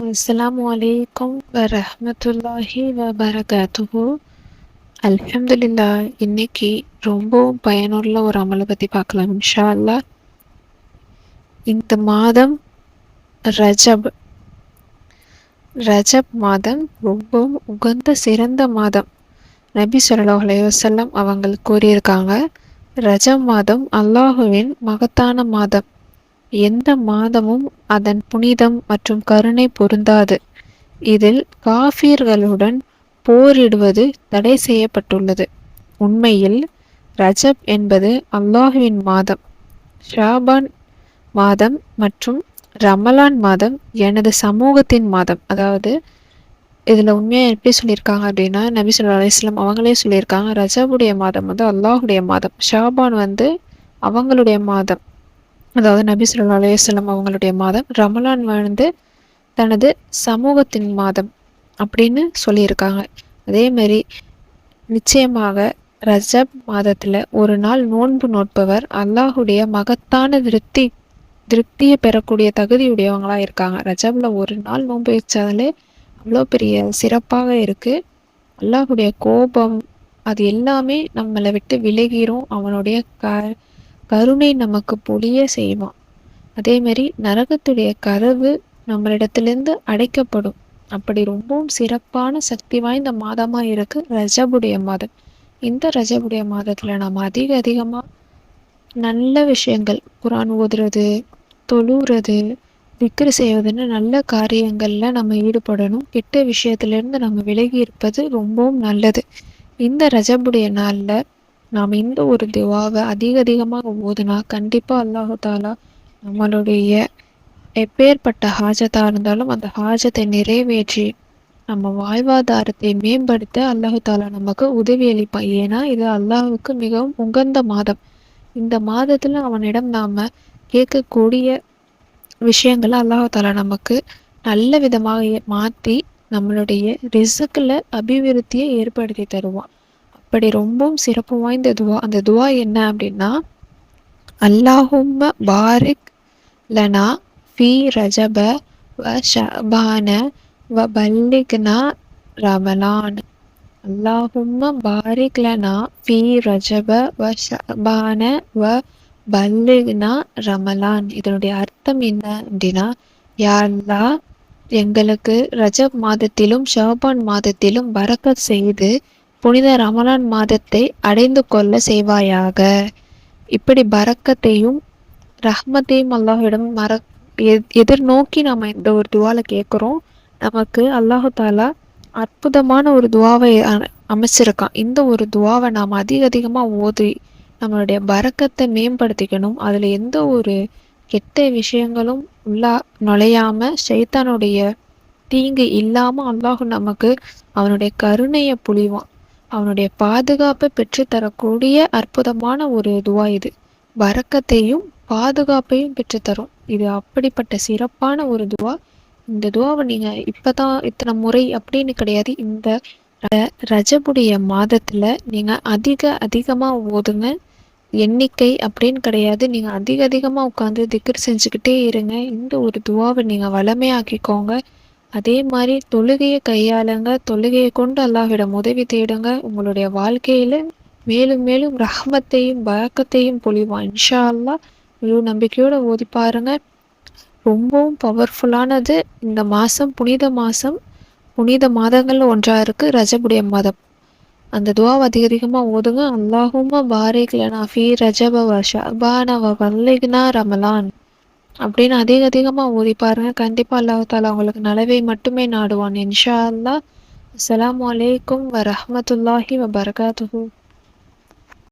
அஸ்ஸலாமு அலைக்கும் வரஹ்மத்துல்லாஹி வபரகாத்துஹு. அல்ஹம்துலில்லாஹ். இன்னைக்கு ரொம்பவும் பயனுள்ள ஒரு அமலை பற்றி பார்க்கலாம் இன்ஷா அல்லாஹ். இந்த மாதம் ரஜப் ரஜப் மாதம் ரொம்பவும் உகந்த சிறந்த மாதம். நபி ஸல்லல்லாஹு அலைஹி வஸல்லம் அவங்க கூறியிருக்காங்க, ரஜப் மாதம் அல்லாஹுவின் மகத்தான மாதம். எந்த மாதமும் அதன் புனிதம் மற்றும் கருணை பொருந்தாது. இதில் காஃபிர்களுடன் போரிடுவது தடை செய்யப்பட்டுள்ளது. உண்மையில் ரஜப் என்பது அல்லாஹுவின் மாதம். ஷாபான் மாதம் மற்றும் ரமலான் மாதம் எனது சமூகத்தின் மாதம். அதாவது இதில் உண்மையாக எப்படி சொல்லியிருக்காங்க அப்படின்னா, நபி ஸல்லல்லாஹு அலைஹி வஸல்லம் அவங்களே சொல்லியிருக்காங்க, ரஜபுடைய மாதம் வந்து அல்லாஹுடைய மாதம், ஷாபான் வந்து அவங்களுடைய மாதம், அதாவது நபி ஸல்லல்லாஹு அலைஹி வஸல்லம் அவங்களுடைய மாதம், ரமலான் வந்து தனது சமூகத்தின் மாதம் அப்படின்னு சொல்லியிருக்காங்க. அதே மாதிரி நிச்சயமாக ரஜப் மாதத்தில் ஒரு நாள் நோன்பு நோட்பவர் அல்லாஹுடைய மகத்தான திருப்தியை பெறக்கூடிய தகுதியுடையவங்களாக இருக்காங்க. ரஜப்ல ஒரு நாள் நோன்பு வச்சாலே அவ்வளோ பெரிய சிறப்பாக இருக்குது. அல்லாஹுடைய கோபம் அது எல்லாமே நம்மளை விட்டு விலகிரும். அவனுடைய கருணை நமக்கு பொழிய செய்வான். அதேமாரி நரகத்துடைய கதவு நம்மளிடத்திலிருந்து அடைக்கப்படும். அப்படி ரொம்பவும் சிறப்பான சக்தி வாய்ந்த மாதமாக இருக்குது ரஜபுடைய மாதம். இந்த ரஜபுடைய மாதத்தில் நம்ம அதிகமாக நல்ல விஷயங்கள், குரான் ஓதுறது, தொழுகிறது, திக்ரு செய்வதுன்னு நல்ல காரியங்களில் நம்ம ஈடுபடணும். கெட்ட விஷயத்திலிருந்து நம்ம விலகி இருப்பது ரொம்பவும் நல்லது. இந்த ரஜபுடைய நாளில் நாம் இந்த ஒரு துவாவை அதிகமாக ஓதுனா கண்டிப்பாக அல்லாஹு தாலா நம்மளுடைய எப்பேற்பட்ட ஹாஜத்தாக இருந்தாலும் அந்த ஹாஜத்தை நிறைவேற்றி நம்ம வாழ்வாதாரத்தை மேம்படுத்த அல்லாஹு தாலா நமக்கு உதவி அளிப்பான். ஏன்னா இது அல்லாஹுக்கு மிகவும் உகந்த மாதம். இந்த மாதத்தில் அவனிடம் நாம் கேட்கக்கூடிய விஷயங்களை அல்லாஹு தாலா நமக்கு நல்ல விதமாக மாற்றி நம்மளுடைய ரிஸ்கில் அபிவிருத்தியை ஏற்படுத்தி தருவான். அப்படி ரொம்பவும் சிறப்பு வாய்ந்த துவா. அந்த துவா என்ன அப்படின்னா, அல்லாஹும்ம பாரிக் லனா ஃபி ரஜப வ ஷஅபான வ பல்லிக்னா ரமலான். அல்லாஹும்ம பாரிக் லனா ஃபி ரஜப வ ஷஅபான வ பல்லிக்னா ரமலான். இதனுடைய அர்த்தம் என்ன அப்படின்னா, யா அல்லாஹ், எங்களுக்கு ரஜப் மாதத்திலும் ஷாபான் மாதத்திலும் பரக்கத் செய்து புனித ரமலான் மாதத்தை அடைந்து கொள்ள செய்வாயாக. இப்படி பரக்கத்தையும் ரஹ்மத்தையும் அல்லாஹிடம் எதிர்நோக்கி நம்ம இந்த ஒரு துவால கேட்குறோம். நமக்கு அல்லாஹு தாலா அற்புதமான ஒரு துவாவை அமைச்சிருக்கான். இந்த ஒரு துவாவை நாம் அதிகமாக ஓதி நம்மளுடைய பரக்கத்தை மேம்படுத்திக்கணும். அதில் எந்த ஒரு கெட்ட விஷயங்களும் நுழையாமல் ஷைத்தானுடைய தீங்கு இல்லாமல் அல்லாஹு நமக்கு அவனுடைய கருணையை பொழிவான். அவனுடைய பாதுகாப்பை பெற்றுத்தரக்கூடிய அற்புதமான ஒரு துவா இது. பரக்கத்தையும் பாதுகாப்பையும் பெற்றுத்தரும். இது அப்படிப்பட்ட சிறப்பான ஒரு துவா. இந்த துவாவை நீங்கள் இப்போ தான் இத்தனை முறை அப்படின்னு கிடையாது. இந்த ரஜபுடைய மாதத்தில் நீங்கள் அதிகமாக ஓதுங்க. எண்ணிக்கை அப்படின்னு கிடையாது. நீங்கள் அதிகமாக உட்காந்து திக்ர் செஞ்சுக்கிட்டே இருங்க. இந்த ஒரு துவாவை நீங்கள் வளமையாக்கிக்கோங்க. அதே மாதிரி தொழுகையை கையாளுங்க. தொழுகையை கொண்டு அல்லாஹ்விடம் உதவி தேடுங்க. உங்களுடைய வாழ்க்கையில் மேலும் மேலும் ரஹ்மத்தையும் பரக்கத்தையும் பொழிவான் இன்ஷா அல்லாஹ். முழு நம்பிக்கையோடு ஓதி பாருங்க. ரொம்பவும் பவர்ஃபுல்லானது இந்த மாதம். புனித மாதங்களில் ஒன்றாக இருக்குது ரஜபுடைய மாதம். அந்த துவாவை அதிகமாக ஓதுங்க. அல்லாஹும்ம பாரிக் லனா ஃபீ ரஜப வ ஷஅபான வ பல்லிக்னா ரமலான் அப்படின்னு அதிகமாக ஓதி பாருங்க. கண்டிப்பாக அல்லாஹ் தாலா உங்களுக்கு நலவை மட்டுமே நாடுவான் இன்ஷா அல்லாஹ். அஸ்ஸலாமு அலைக்கும் வரஹ்மத்துல்லாஹி வபரகாத்துஹு.